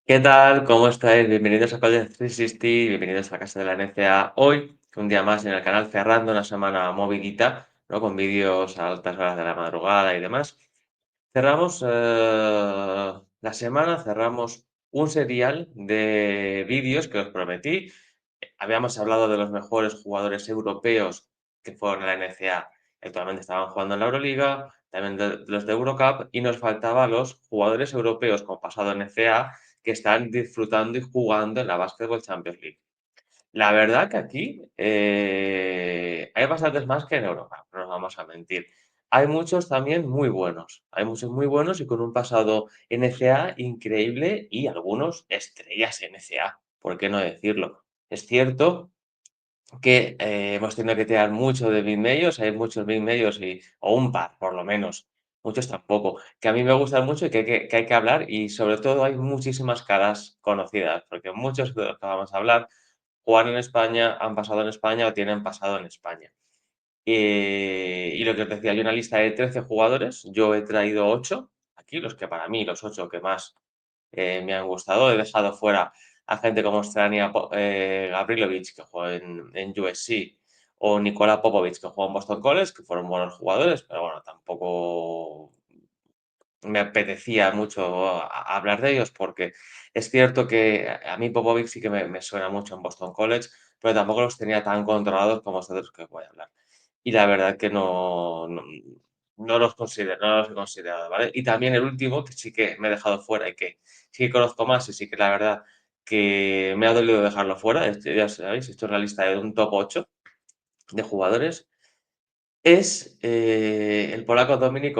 ¿Qué tal? ¿Cómo estáis? Bienvenidos a College 360, bienvenidos a la casa de la NCA. Hoy, un día más en el canal, cerrando una semana movidita, ¿no? Con vídeos a altas horas de la madrugada y demás. Cerramos la semana, cerramos un serial de vídeos que os prometí. Habíamos hablado de los mejores jugadores europeos que fueron a la NCA, actualmente estaban jugando en la Euroliga, también de los de Eurocup, y nos faltaban los jugadores europeos con pasado NCA que están disfrutando y jugando en la Basketball Champions League. La verdad que aquí hay bastantes más que en Europa, no nos vamos a mentir. Hay muchos también muy buenos, hay muchos muy buenos y con un pasado NCA increíble y algunos estrellas NCA, ¿por qué no decirlo? Es cierto que hemos tenido que tirar mucho de big medios, hay muchos big medios o un par por lo menos, muchos tampoco, que a mí me gustan mucho y que hay que hablar y sobre todo hay muchísimas caras conocidas, porque muchos de los que vamos a hablar juegan en España, han pasado en España o tienen pasado en España. Y lo que os decía, hay una lista de 13 jugadores, yo he traído 8, aquí los que para mí, los 8 que más me han gustado. He dejado fuera a gente como Strania Gavrilovic, que jugó en USC, o Nikola Popovic, que jugó en Boston College, que fueron buenos jugadores, pero bueno, tampoco me apetecía mucho hablar de ellos porque es cierto que a mí Popovic sí que me suena mucho en Boston College, pero tampoco los tenía tan controlados como estos de los que voy a hablar. Y la verdad que no los considero, no los he considerado, ¿vale? Y también el último, que sí que me he dejado fuera y que sí que conozco más y sí que la verdad que me ha dolido dejarlo fuera, ya sabéis, esto es la lista de un top 8 de jugadores, es el polaco Dominik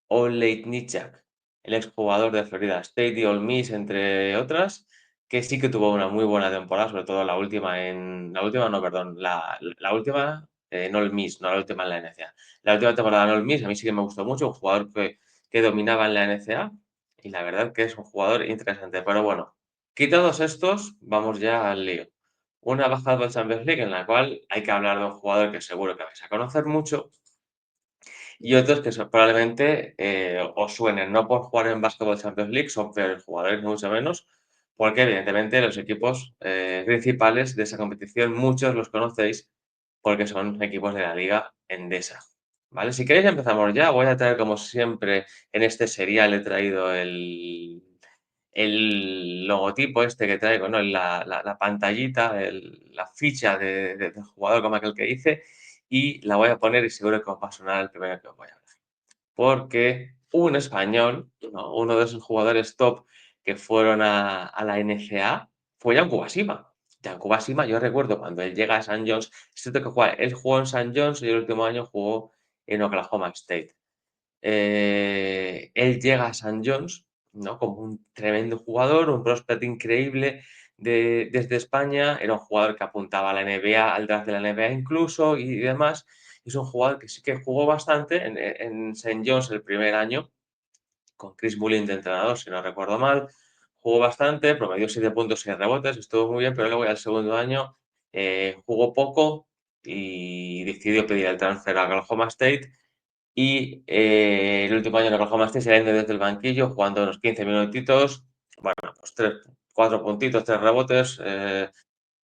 Olejniczak, el exjugador de Florida State y Ole Miss, entre otras, que sí que tuvo una muy buena temporada, sobre todo la última no, perdón, la última en Ole Miss, no la última en la NCAA. La última temporada en Ole Miss a mí sí que me gustó mucho, un jugador que dominaba en la NCAA y la verdad que es un jugador interesante. Pero bueno, quitados estos, vamos ya al lío. Una bajada del Champions League en la cual hay que hablar de un jugador que seguro que vais a conocer mucho, y otros que probablemente os suenen, no por jugar en Basketball Champions League, son peores jugadores, ni mucho menos, porque evidentemente los equipos principales de esa competición, muchos los conocéis porque son equipos de la Liga Endesa. ¿Vale? Si queréis empezamos ya, voy a traer como siempre en este serial he traído el logotipo este que traigo, ¿no? La pantallita, la ficha del jugador como aquel que dice, y la voy a poner y seguro que os va a sonar el primero que os voy a hablar. Porque un español, ¿no? Uno de esos jugadores top que fueron a la NCAA fue Jan Kubasima. Jan Kubasima, yo recuerdo cuando él llega a St. John's, es cierto que él jugó en St. John's y el último año jugó en Oklahoma State. Él llega a St. John's, ¿no? Como un tremendo jugador, un prospect increíble desde España. Era un jugador que apuntaba a la NBA, al draft de la NBA incluso y demás. Es un jugador que sí que jugó bastante en St. John's el primer año, con Chris Mullin de entrenador, si no recuerdo mal. Jugó bastante, promedió 7 puntos, 6 rebotes, estuvo muy bien, pero luego ya el segundo año jugó poco y decidió pedir el transfer a Oklahoma State y el último año en Oklahoma State saliendo desde el banquillo, jugando unos 15 minutitos, bueno, pues 4 puntitos, 3 rebotes,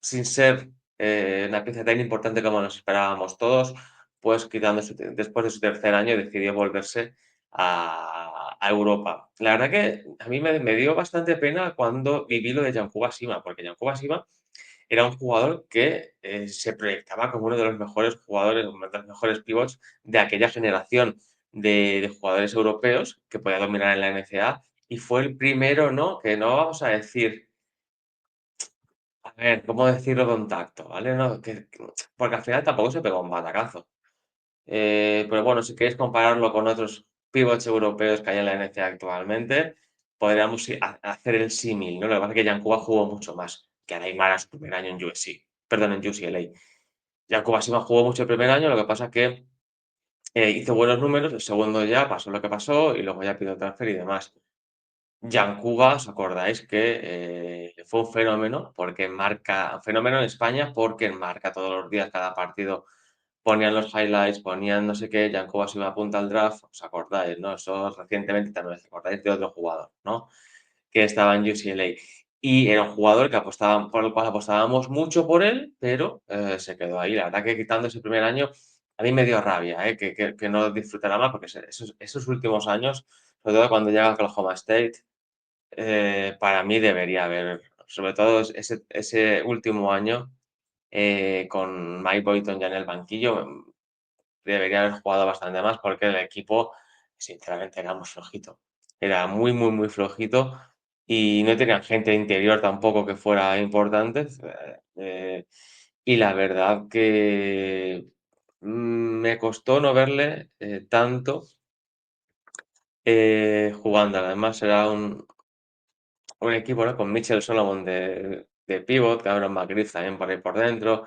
sin ser una pieza tan importante como nos esperábamos todos, pues después de su tercer año decidió volverse a Europa. La verdad que a mí me dio bastante pena cuando viví lo de Yankuba Sima, porque Yankuba Sima era un jugador que se proyectaba como uno de los mejores jugadores, uno de los mejores pivots de aquella generación de jugadores europeos que podía dominar en la NCAA y fue el primero, ¿no? Que no vamos a decir, a ver, ¿cómo decirlo con tacto? ¿Vale? No, porque al final tampoco se pegó un batacazo. Pero bueno, si queréis compararlo con otros pivots europeos que hay en la NCAA actualmente, podríamos hacer el símil, ¿no? Lo que pasa es que Jan Kuba jugó mucho más que Neymar a su primer año en USC, perdón, en UCLA. Jan Kuba sí jugó mucho el primer año, lo que pasa es que hizo buenos números, el segundo ya pasó lo que pasó y luego ya pidió transfer y demás. Jan Kuba, ¿os acordáis que fue un fenómeno? Porque marca, un fenómeno en España porque marca todos los días, cada partido ponían los highlights, ponían no sé qué, Jan Kuba se iba a punta al draft, ¿os acordáis, no? Eso recientemente también os acordáis de otro jugador, ¿no? que estaba en UCLA. Y era un jugador que por el cual apostábamos mucho por él, pero se quedó ahí. La verdad que quitando ese primer año, a mí me dio rabia, que no disfrutara más, porque esos últimos años, sobre todo cuando llega a Oklahoma State, para mí debería haber, sobre todo ese último año, con Mike Boynton ya en el banquillo, debería haber jugado bastante más porque el equipo, sinceramente, era muy flojito. Era muy, muy, muy flojito y no tenían gente de interior tampoco que fuera importante. Y la verdad que me costó no verle tanto jugando. Además, era un equipo, ¿no? Con Mitchell Solomon de pivot, Cameron McGriff también por ahí por dentro.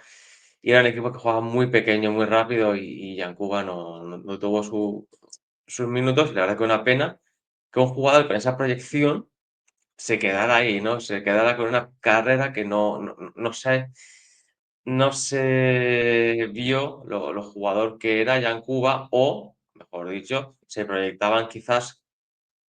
Y era un equipo que jugaba muy pequeño, muy rápido y Yankuba no tuvo sus minutos. Y la verdad que una pena que un jugador con esa proyección se quedara ahí, ¿no? Se quedara con una carrera que no se vio lo jugador que era Yankuba o, mejor dicho, se proyectaban quizás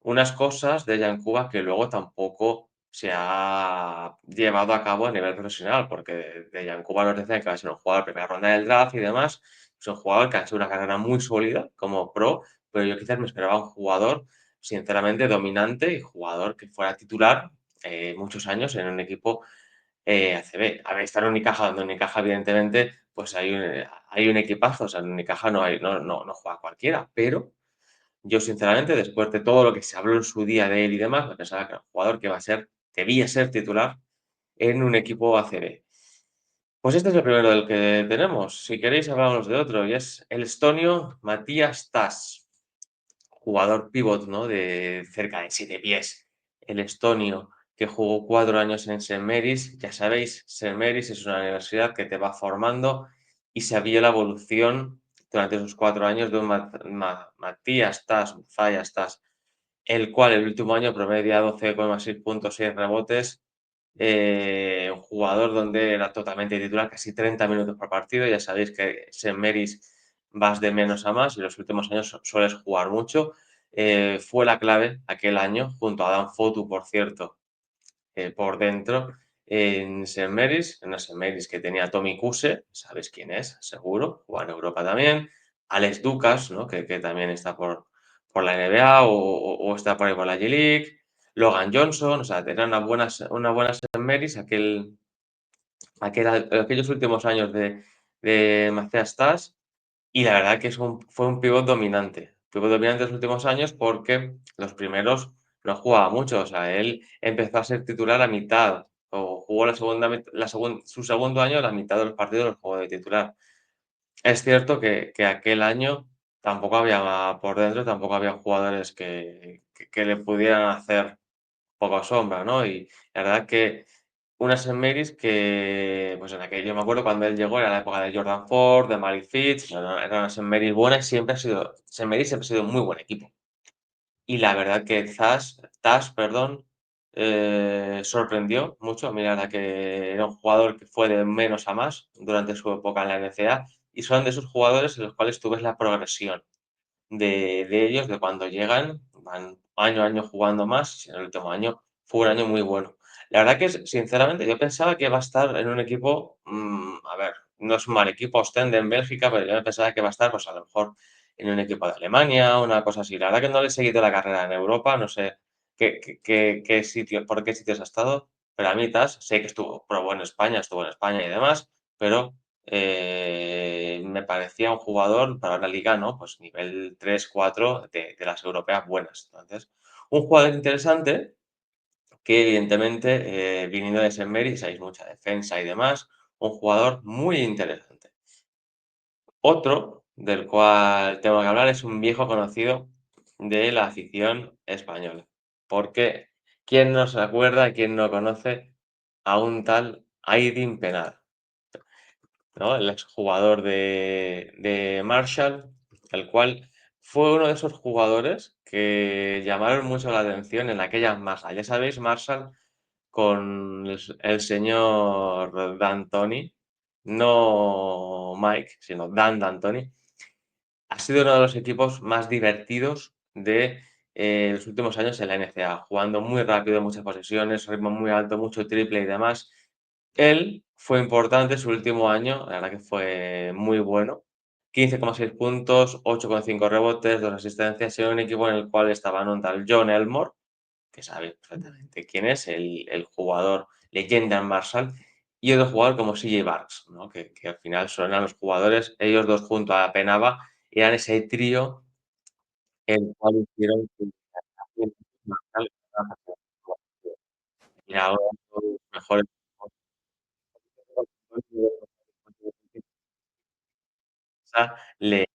unas cosas de Yankuba que luego tampoco se ha llevado a cabo a nivel profesional, porque de Yankuba nos decían que va a ser un jugador de primera ronda del draft y demás. Es un jugador que ha hecho una carrera muy sólida como pro, pero yo quizás me esperaba un jugador, sinceramente, dominante y jugador que fuera titular muchos años en un equipo ACB. A ver, está en Unicaja, donde Unicaja, evidentemente, pues hay un equipazo, o sea, en Unicaja no juega cualquiera, pero yo, sinceramente, después de todo lo que se habló en su día de él y demás, me pensaba que era un jugador que debía ser titular en un equipo ACB. Pues este es el primero del que tenemos. Si queréis, hablamos de otro, y es el estonio Matías Tas, jugador pívot, ¿no? De cerca de 7 pies. El estonio que jugó 4 años en St. Mary's. Ya sabéis, St. Mary's es una universidad que te va formando y se vio la evolución durante esos 4 años de un Matías Tas, Matthias Tas, el cual el último año promedia 12,6 puntos, 6 rebotes. Un jugador donde era totalmente titular, casi 30 minutos por partido. Ya sabéis que St. Mary's vas de menos a más y los últimos años sueles jugar mucho. Fue la clave aquel año, junto a Dan Fotu, por cierto, por dentro, en St. Mary's, en una St. Mary's que tenía Tommy Kuse, sabes quién es, seguro, juega en Europa también. Alex Ducas, ¿no? que también está por la NBA o está por ahí por la G-League. Logan Johnson, o sea, tenía una buena St. Mary's aquellos últimos años de Macias Stas, y la verdad que fue un pívot dominante. Pívot dominante en los últimos años porque los primeros no jugaba mucho. O sea, él empezó a ser titular a mitad, o jugó su segundo año, la mitad de los partidos los jugó de titular. Es cierto que aquel año tampoco había, por dentro, tampoco había jugadores que le pudieran hacer poco sombra, ¿no? Y la verdad que una St. Mary's que, pues en aquel, yo me acuerdo cuando él llegó, era la época de Jordan Ford, de Malik Fitz, era una St. Mary's buena y St. Mary's siempre ha sido un muy buen equipo. Y la verdad que Tas, perdón, sorprendió mucho. A mí la verdad que era un jugador que fue de menos a más durante su época en la NCAA y son de esos jugadores en los cuales tú ves la progresión de ellos, de cuando llegan, van año a año jugando más, y en el último año fue un año muy bueno. La verdad que, sinceramente, yo pensaba que va a estar en un equipo, a ver, no es un mal equipo, Ostende en Bélgica, pero yo pensaba que va a estar, pues a lo mejor en un equipo de Alemania, una cosa así. La verdad que no le he seguido la carrera en Europa, no sé qué sitio, por qué sitios ha estado, pero a mí Tas, sé que probó en España, estuvo en España y demás, pero me parecía un jugador para una liga, ¿no? Pues nivel 3 4 de las europeas buenas. Entonces, un jugador interesante que evidentemente, viniendo de St. Mary's, sabéis mucha defensa y demás, un jugador muy interesante. Otro del cual tengo que hablar es un viejo conocido de la afición española. Porque, ¿quién no se acuerda, quién no conoce a un tal Aydin Penado? ¿No? El exjugador de Marshall, el cual fue uno de esos jugadores que llamaron mucho la atención en aquellas masas. Ya sabéis, Marshall con el señor D'Antoni, no Mike, sino Dan D'Antoni, ha sido uno de los equipos más divertidos de los últimos años en la NCAA, jugando muy rápido, muchas posesiones, ritmo muy alto, mucho triple y demás. Él fue importante su último año, la verdad que fue muy bueno. 15,6 puntos, 8,5 rebotes, 2 asistencias en un equipo en el cual estaban un tal John Elmore, que sabe perfectamente quién es, el jugador leyenda en Marshall, y otro jugador como CJ Barks, ¿no? Que al final eran los jugadores, ellos dos junto a Penava, eran ese trío el cual hicieron que Marshall y ahora son los mejores le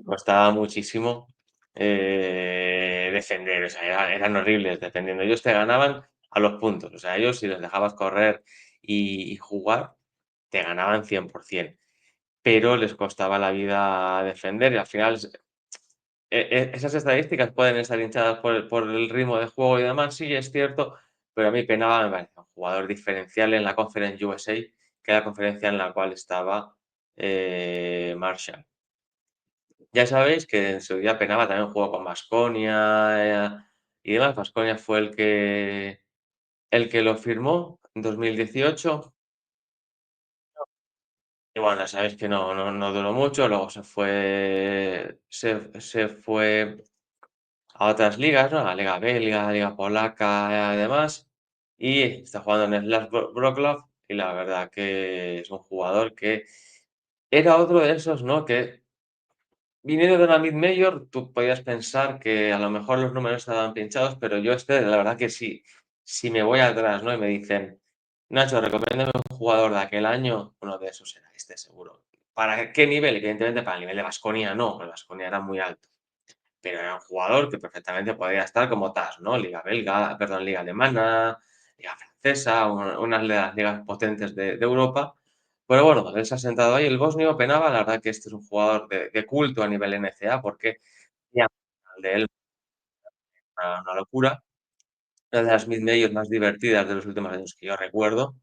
costaba muchísimo, defender, o sea, eran horribles defendiendo. Ellos te ganaban a los puntos, o sea, ellos si les dejabas correr y jugar, te ganaban 100%, pero les costaba la vida defender y al final esas estadísticas pueden estar hinchadas por el ritmo de juego y demás, sí, es cierto, pero a mí Penaba me parece un jugador diferencial en la Conference USA, que es la conferencia en la cual estaba, Marshall. Ya sabéis que en su día Penaba también jugó con Baskonia, y demás. Baskonia fue el que lo firmó en 2018 y bueno, ya sabéis que no duró mucho, luego se fue a otras ligas, ¿no? A la liga belga, a la liga polaca, y demás, y está jugando en Slovan Wrocław y la verdad que es un jugador que era otro de esos, ¿no? Que viniendo de una mid-major, tú podías pensar que a lo mejor los números estaban pinchados, pero yo la verdad que sí, si me voy atrás, ¿no? Y me dicen, Nacho, recomiéndame un jugador de aquel año, uno de esos era este seguro. ¿Para qué nivel? Evidentemente para el nivel de Baskonia no, el Baskonia era muy alto, pero era un jugador que perfectamente podía estar como TAS, ¿no? Liga belga, perdón, liga alemana, liga francesa, unas de las ligas potentes de Europa. Pero bueno, él se ha sentado ahí. El bosnio Penava, la verdad que este es un jugador de culto a nivel NCAA porque ya de él una locura. Una de las mid-majors más divertidas de los últimos años que yo recuerdo.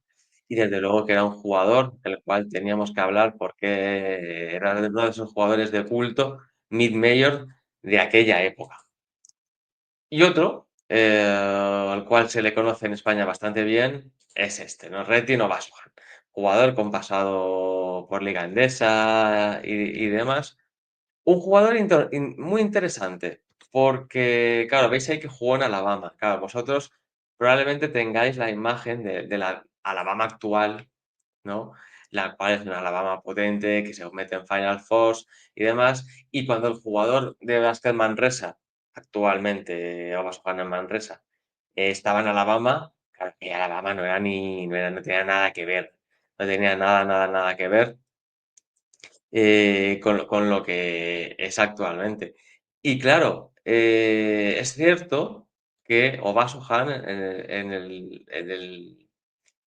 Y desde luego que era un jugador del cual teníamos que hablar porque era uno de esos jugadores de culto mid-major de aquella época. Y otro, al cual se le conoce en España bastante bien, es este, ¿no? Retin Obasohan, jugador con pasado por Liga Endesa y demás. Un jugador muy interesante, porque, claro, veis ahí que jugó en Alabama. Claro, vosotros probablemente tengáis la imagen de la Alabama actual, ¿no? La cual es una Alabama potente, que se mete en Final Fours y demás. Y cuando el jugador de básquet Manresa, actualmente Obas Juan en Manresa, estaba en Alabama, claro, que Alabama no tenía nada que ver. No tenía nada, nada, nada que ver con lo que es actualmente. Y claro, es cierto que Obaso Han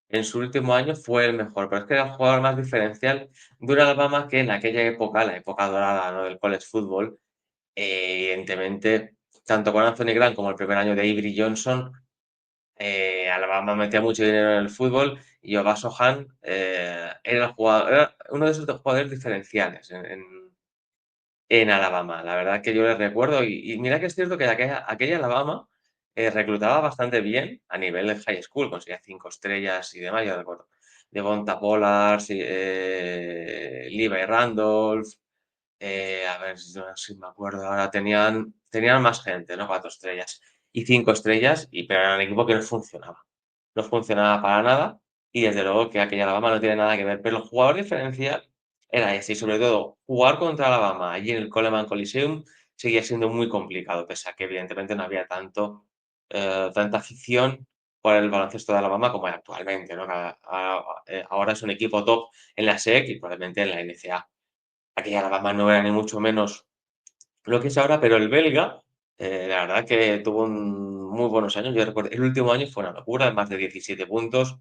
en su último año fue el mejor, pero es que era el jugador más diferencial de un Alabama que en aquella época, la época dorada, ¿no? Del college football, evidentemente, tanto con Anthony Grant como el primer año de Avery Johnson, Alabama metía mucho dinero en el fútbol y Obaso Han era uno de esos jugadores diferenciales en Alabama. La verdad que yo les recuerdo y mira que es cierto que aquella Alabama, reclutaba bastante bien a nivel de high school, conseguía 5 estrellas y demás, yo recuerdo. Devonta Pollard, sí, Levi Randolph, a ver si me acuerdo ahora, tenían más gente, ¿no? 4 estrellas y 5 estrellas, pero era un equipo que no funcionaba. No funcionaba para nada y desde luego que aquella Alabama no tiene nada que ver, pero el jugador diferencial era ese y sobre todo jugar contra Alabama allí en el Coleman Coliseum seguía siendo muy complicado, pese a que evidentemente no había tanta afición por el baloncesto de Alabama como hay actualmente, ¿no? Que ahora es un equipo top en la SEC y probablemente en la NCAA. Aquella Alabama no era ni mucho menos lo que es ahora, pero el belga, la verdad que tuvo muy buenos años. Yo recuerdo, el último año fue una locura, más de 17 puntos.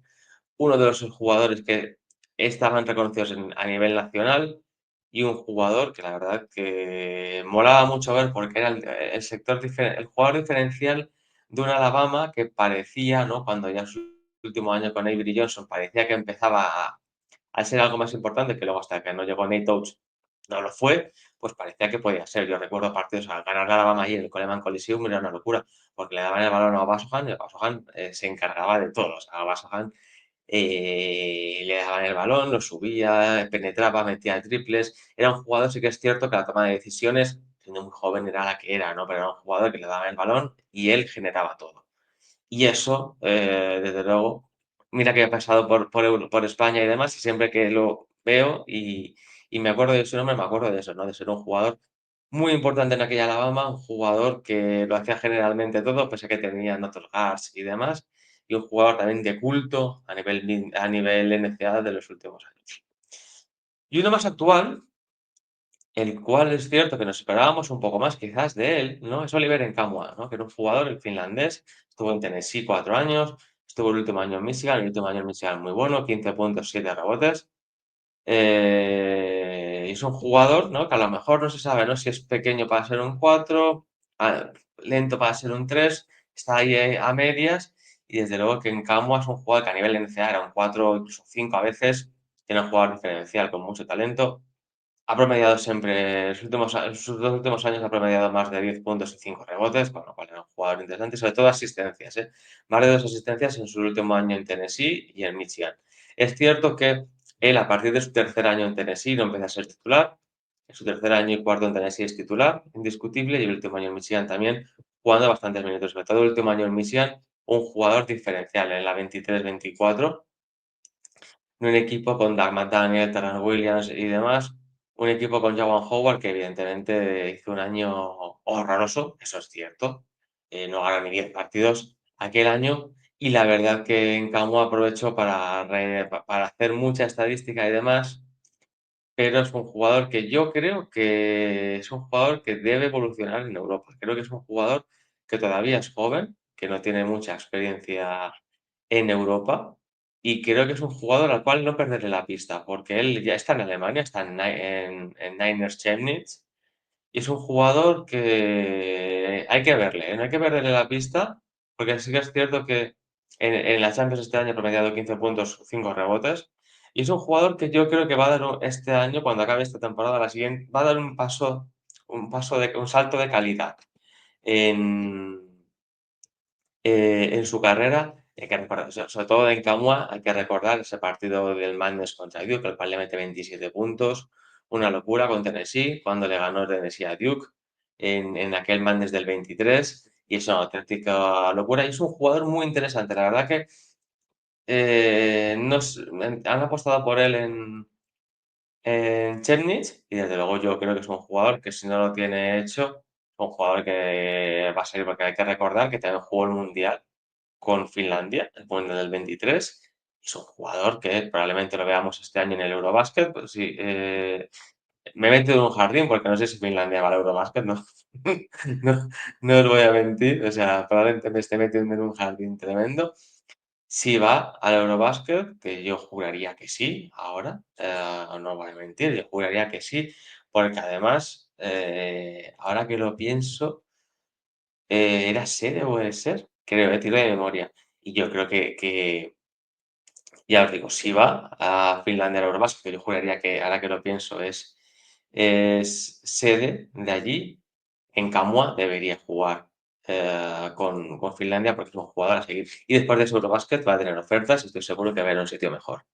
Uno de los jugadores que estaban reconocidos a nivel nacional y un jugador que la verdad que molaba mucho ver porque era el jugador diferencial de un Alabama que parecía, ¿no? Cuando ya en su último año con Avery Johnson parecía que empezaba a ser algo más importante, que luego hasta que no llegó Nate Oates no lo fue, pues parecía que podía ser. Yo recuerdo partidos al ganar la Alabama allí en el Coleman Coliseum, era una locura, porque le daban el balón a Obasohan y Obasohan se encargaba de todo. O sea, Obasohan le daban el balón, lo subía, penetraba, metía triples. Era un jugador, sí que es cierto que la toma de decisiones, siendo muy joven, era la que era, ¿no? Pero era un jugador que le daban el balón y él generaba todo. Y eso, desde luego, mira que he pasado por España y demás, y siempre que lo veo y me acuerdo de su nombre, me acuerdo de eso, ¿no? De ser un jugador muy importante en aquella Alabama, un jugador que lo hacía generalmente todo, pese a que tenía otros guards y demás, y un jugador también de culto a nivel NCAA de los últimos años. Y uno más actual, el cual es cierto que nos esperábamos un poco más quizás de él, ¿no? Es Oliver Nkamhoua, ¿no? Que era un jugador, el finlandés, estuvo en Tennessee 4 años, estuvo el último año en Michigan, el último año en Michigan muy bueno, 15 puntos, 7 rebotes. Y es un jugador, ¿no? Que a lo mejor no se sabe, ¿no? Si es pequeño para ser un 4, lento para ser un 3, está ahí a medias, y desde luego que Nkamhoua es un jugador que a nivel NCAA era un 4, incluso 5 a veces, tiene un jugador diferencial con mucho talento. Ha promediado siempre, en sus 2 últimos años ha promediado más de 10 puntos y 5 rebotes, con lo cual era un jugador interesante, y sobre todo asistencias, ¿eh? Más de 2 asistencias en su último año en Tennessee y en Michigan. Es cierto que él, a partir de su tercer año en Tennessee, no empieza a ser titular. En su tercer año y cuarto en Tennessee es titular, indiscutible, y el último año en Michigan también, jugando bastantes minutos. Sobre todo el último año en Michigan, un jugador diferencial en la 23-24, un equipo con Doug McDaniel, Terrence Williams y demás, un equipo con Jawan Howard que evidentemente hizo un año horroroso, eso es cierto, no ganó ni 10 partidos aquel año, y la verdad que en Camo aprovechó para hacer mucha estadística y demás, pero es un jugador que yo creo que es un jugador que debe evolucionar en Europa. Creo que es un jugador que todavía es joven, que no tiene mucha experiencia en Europa, y creo que es un jugador al cual no perderle la pista, porque él ya está en Alemania, está en Niners Chemnitz, y es un jugador que hay que verle, ¿eh? No hay que perderle la pista, porque sí que es cierto que en la Champions este año ha promediado 15 puntos, 5 rebotes, y es un jugador que yo creo que va a dar este año, cuando acabe esta temporada, la siguiente, va a dar un salto de calidad en, en su carrera. Hay que recordar, sobre todo en Camua, hay que recordar ese partido del Madness contra Duke, el cual le mete 27 puntos, una locura con Tennessee, cuando le ganó Tennessee a Duke en aquel Madness del 23, y es una auténtica locura. Y es un jugador muy interesante, la verdad que han apostado por él en Chemnitz, y desde luego yo creo que es un jugador que si no lo tiene hecho, es un jugador que va a salir, porque hay que recordar que también jugó el Mundial con Finlandia, el Mundial del 23. Es un jugador que probablemente lo veamos este año en el Eurobasket. Pues sí, me he metido en un jardín porque no sé si Finlandia va al Eurobasket, no, no, no os voy a mentir. O sea, probablemente me esté metiendo en un jardín tremendo. Si va al Eurobasket, que yo juraría que sí, ahora, no voy a mentir, yo juraría que sí, porque además, ahora que lo pienso, ¿era sede o puede ser? Creo, tiro de memoria. Y yo creo que ya os digo, si va a Finlandia al Eurobasket, que yo juraría que, ahora que lo pienso, es sede de allí, en Camua debería jugar con Finlandia porque es un jugador a seguir. Y después de ese Eurobasket va a tener ofertas y estoy seguro que va a ir a un sitio mejor.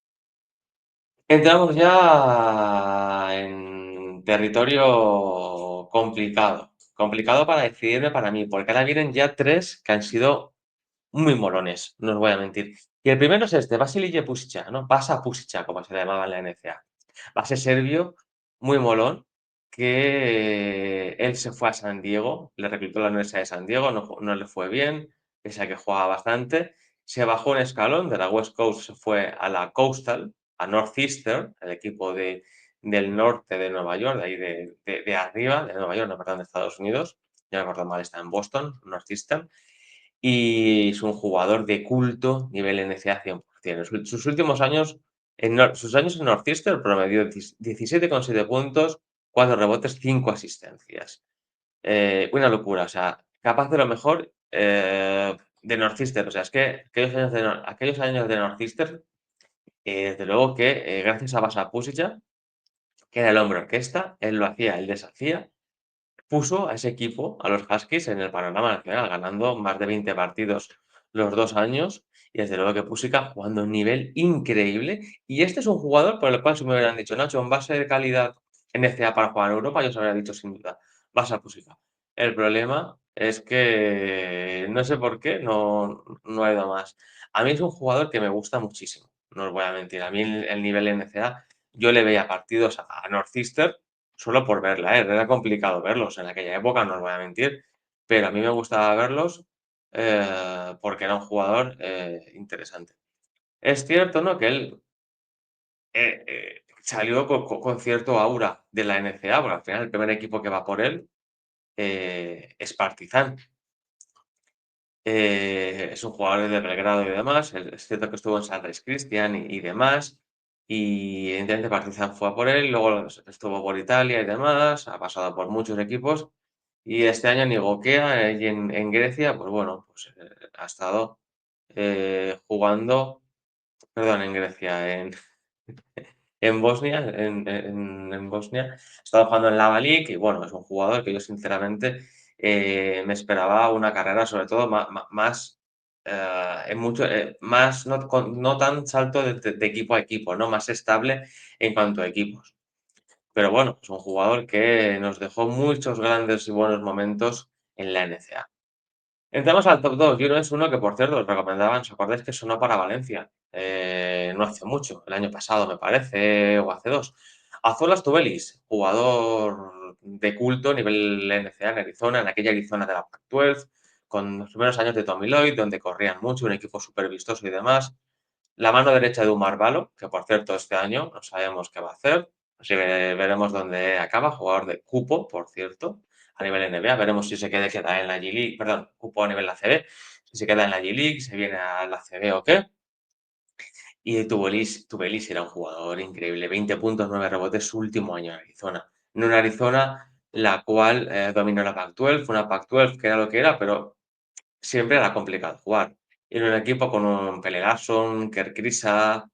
Entramos ya en territorio complicado. Complicado para decidirme para mí, porque ahora vienen ya tres que han sido muy molones, no os voy a mentir. Y el primero es este, Vasilije Pusica, ¿no? Vasa Pusica, como se le llamaba en la NCAA. Base serbio, muy molón, que él se fue a San Diego, le reclutó la Universidad de San Diego, no le fue bien, pese a que jugaba bastante. Se bajó un escalón de la West Coast, se fue a la Coastal, a Northeastern, el equipo del norte de Nueva York, de ahí de arriba, de Nueva York, no, perdón, de Estados Unidos. Ya me acuerdo mal, está en Boston, Northeastern, y es un jugador de culto, nivel NCAA 100%. Sus últimos años, sus años en Northeastern promedió 17,7 puntos, 4 rebotes, 5 asistencias. Una locura, o sea, capaz de lo mejor de Northeastern. O sea, es que aquellos años de Northeastern, desde luego que gracias a Vasa Pusica, que era el hombre orquesta, él lo hacía, él deshacía, puso a ese equipo, a los Huskies, en el panorama nacional, ganando más de 20 partidos los 2 años, y desde luego que Pusica jugando a un nivel increíble. Y este es un jugador por el cual si me hubieran dicho: "Nacho, en base de calidad NCAA para jugar en Europa", yo os habría dicho sin duda: "Vas a Pusica". El problema es que no sé por qué no ha ido más. A mí es un jugador que me gusta muchísimo, no os voy a mentir. A mí el nivel NCAA, yo le veía partidos a Northeastern solo por verla, ¿eh? Era complicado verlos en aquella época, no os voy a mentir, pero a mí me gustaba verlos, porque era un jugador, interesante. Es cierto, ¿no?, que él, salió con cierto aura de la NCAA, porque al final el primer equipo que va por él, es Partizan. Es un jugador de Belgrado y demás. Es cierto que estuvo en Sunrise Christian y demás. Y evidentemente Partizan fue a por él, luego estuvo por Italia y demás, ha pasado por muchos equipos. Y este año en Nigokea, y en Grecia, pues bueno, pues ha estado jugando, perdón, en Grecia, en Bosnia, en Bosnia, ha estado jugando en Lava League y bueno, es un jugador que yo sinceramente me esperaba una carrera sobre todo más, en mucho, más, no tan salto de equipo a equipo, ¿no? Más estable en cuanto a equipos. Pero bueno, es un jugador que nos dejó muchos grandes y buenos momentos en la NCAA. Entramos al top 2 y uno es uno que, por cierto, os recomendaban, ¿os acordáis que sonó para Valencia? No hace mucho, el año pasado me parece, o hace 2. Azolas Tubelis, jugador de culto a nivel NCAA en Arizona, en aquella Arizona de la Pac-12, con los primeros años de Tommy Lloyd, donde corrían mucho, un equipo súper vistoso y demás. La mano derecha de Umar Balo, que por cierto este año no sabemos qué va a hacer, así que veremos dónde acaba, jugador de cupo, por cierto, a nivel NBA, veremos si queda en la G-League, perdón, cupo a nivel ACB, si se queda en la G-League, se viene a la ACB o qué. Y Tubelis era un jugador increíble, 20 puntos, 9 rebotes su último año en Arizona. En una Arizona la cual dominó la Pac-12, fue una Pac-12 que era lo que era, pero siempre era complicado jugar. En un equipo con un Pele Larsson, Kerr Kriisa,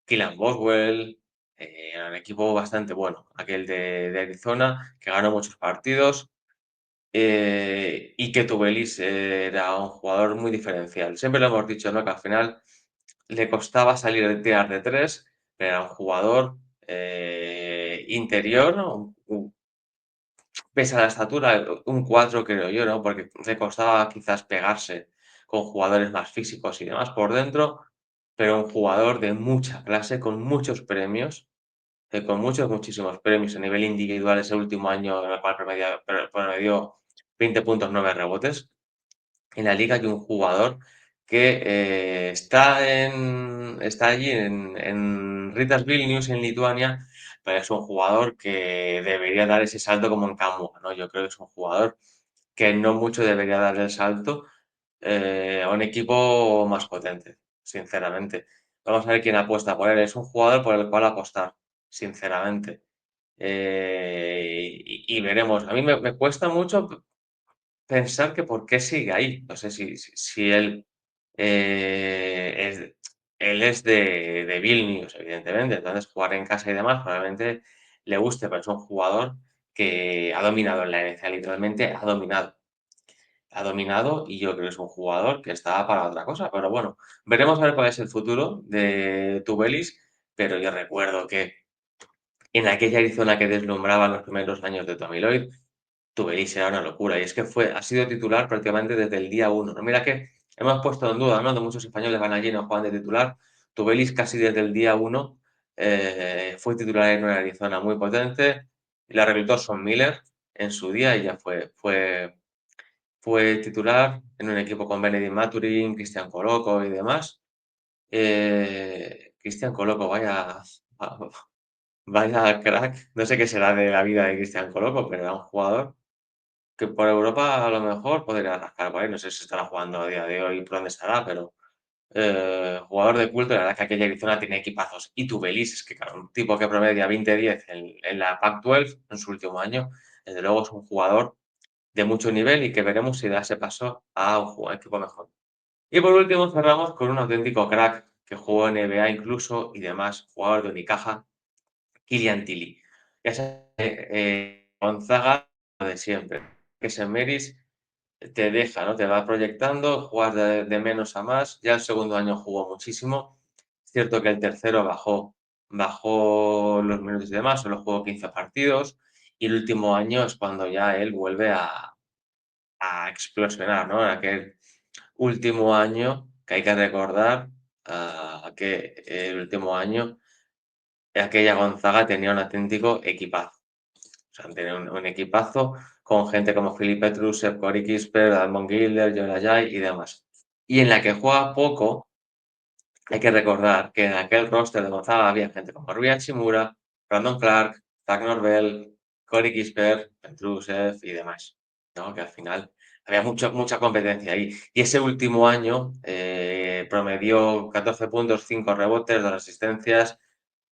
Kylan Boswell, era un equipo bastante bueno, aquel de Arizona, que ganó muchos partidos, y que Tubelis era un jugador muy diferencial. Siempre lo hemos dicho, ¿no?, que al final le costaba salir de tirar de 3, pero era un jugador, interior, ¿no? Pese a la estatura, un 4 creo yo, ¿no? Porque le costaba quizás pegarse con jugadores más físicos y demás por dentro, pero un jugador de mucha clase, con muchos premios, con muchísimos premios a nivel individual ese último año, en el cual promedió 20 puntos, 9 rebotes. En la liga hay un jugador que está allí en Ritas Vilnius, en Lituania, pero es un jugador que debería dar ese salto como en Kamua, ¿no? Yo creo que es un jugador que no mucho debería dar el salto a un equipo más potente, sinceramente. Vamos a ver quién apuesta por él. Es un jugador por el cual apostar, sinceramente. Y veremos. A mí me cuesta mucho pensar que por qué sigue ahí. No sé si él, es de Vilnius, evidentemente, entonces jugar en casa y demás probablemente le guste, pero es un jugador que ha dominado en la NCAA, literalmente ha dominado. Ha dominado y yo creo que es un jugador que está para otra cosa, pero bueno, veremos a ver cuál es el futuro de Tubelis, pero yo recuerdo que en aquella Arizona que deslumbraba en los primeros años de Tommy Lloyd, Tubelis era una locura, y es que ha sido titular prácticamente desde el día uno, ¿no? Mira que hemos puesto en duda, ¿no?, de muchos españoles van allí y no juegan de titular. Tubelis casi desde el día uno fue titular en una Arizona muy potente, y la reclutó Son Miller en su día y ya fue titular en un equipo con Benedict Maturin, Christian Coloco y demás. Christian Coloco, vaya crack. No sé qué será de la vida de Christian Coloco, pero era un jugador que por Europa a lo mejor podría rascar por ahí. No sé si estará jugando a día de hoy, por dónde estará, pero jugador de culto. La verdad que aquella Arizona tiene equipazos. Y Tubelis, es que claro, un tipo que promedia 20-10 en la Pac-12 en su último año, desde luego es un jugador de mucho nivel y que veremos si da ese paso a un equipo mejor. Y por último cerramos con un auténtico crack que jugó en NBA incluso y demás, jugador de Unicaja, Killian Tilly. Ya sabes Gonzaga, lo de siempre, que Semeris te deja, ¿no? Te va proyectando, jugar de menos a más. Ya el segundo año jugó muchísimo. Es cierto que el tercero bajó los minutos y demás, solo jugó 15 partidos. Y el último año es cuando ya él vuelve a explosionar, ¿no? En aquel último año, que hay que recordar que el último año, aquella Gonzaga tenía un auténtico equipazo. O sea, tenía un equipazo con gente como Philippe Petrusev, Cory Kispert, Damon Gilder, Joel Ajay y demás. Y en la que juega poco, hay que recordar que en aquel roster de Gonzaga había gente como Rui Hachimura, Brandon Clark, Zach Norvell, Cory Kispert, Petrusev y demás, ¿no? Que al final había mucha competencia ahí. Y ese último año promedió 14 puntos, 5 rebotes, 2 asistencias,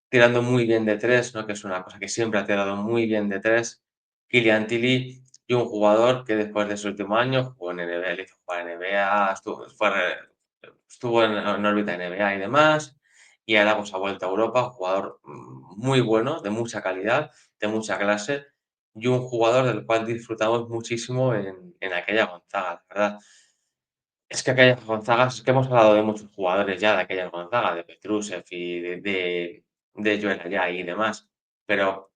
tirando muy bien de tres, ¿no? Que es una cosa que siempre ha tirado muy bien de tres. Killian Tilly, y un jugador que después de su último año jugó en NBA, le hizo jugar en NBA, estuvo en órbita NBA y demás, y ahora pues ha vuelto a Europa, un jugador muy bueno, de mucha calidad, de mucha clase, y un jugador del cual disfrutamos muchísimo en aquella Gonzaga, la verdad. Es que aquellas Gonzagas, es que hemos hablado de muchos jugadores ya de aquellas Gonzaga, de Petrusev y de Joel Ayayi y demás, pero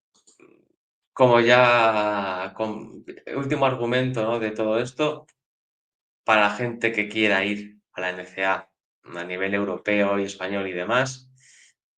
como ya último argumento, ¿no? De todo esto, para la gente que quiera ir a la NCAA a nivel europeo y español y demás,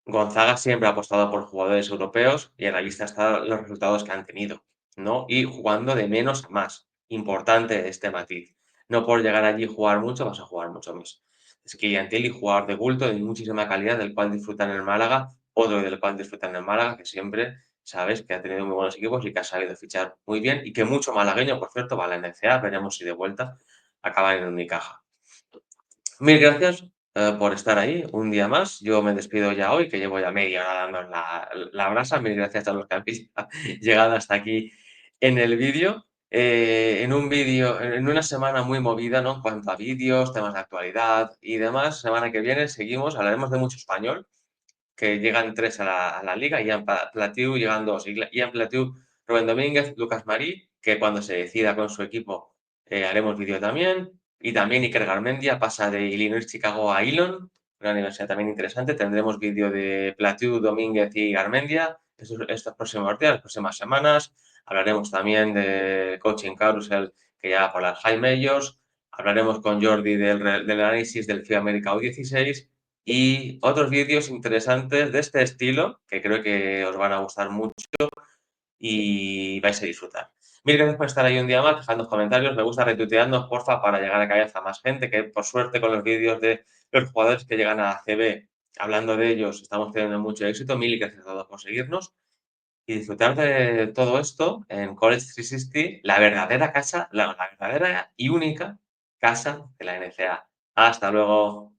Gonzaga siempre ha apostado por jugadores europeos y en la lista están los resultados que han tenido, ¿no? Y jugando de menos a más. Importante este matiz. No por llegar allí y jugar mucho, vas a jugar mucho más. Es que Yantelli, jugador de bulto de muchísima calidad, del cual disfrutan en el Málaga, otro del cual disfrutan en el Málaga, que siempre sabes que ha tenido muy buenos equipos y que ha sabido fichar muy bien y que mucho malagueño, por cierto, va a la NCAA, veremos si de vuelta acaba en Unicaja. Mil gracias por estar ahí un día más. Yo me despido ya hoy, que llevo ya media hora dando la brasa. Mil gracias a los que habéis llegado hasta aquí en el vídeo. En un vídeo, en una semana muy movida, ¿no? En cuanto a vídeos, temas de actualidad y demás. Semana que viene seguimos, hablaremos de mucho español, que llegan tres a la liga, Ian Platiu llegan dos, Ian Platiu, Rubén Domínguez, Lucas Marí, que cuando se decida con su equipo haremos vídeo también, y también Iker Garmendia pasa de Illinois Chicago a Elon, una universidad también interesante, tendremos vídeo de Platiu, Domínguez y Garmendia estos próximos días, las próximas semanas, hablaremos también de Coaching Carousel, que ya por las High Majors, hablaremos con Jordi del análisis del FIA América U16, y otros vídeos interesantes de este estilo que creo que os van a gustar mucho y vais a disfrutar. Mil gracias por estar ahí un día más, dejando los comentarios, me gusta retuiteando, porfa, para llegar a cada vez a más gente, que por suerte con los vídeos de los jugadores que llegan a ACB, hablando de ellos, estamos teniendo mucho éxito. Mil gracias a todos por seguirnos y disfrutar de todo esto en College 360, la verdadera casa, la verdadera y única casa de la NCAA. Hasta luego.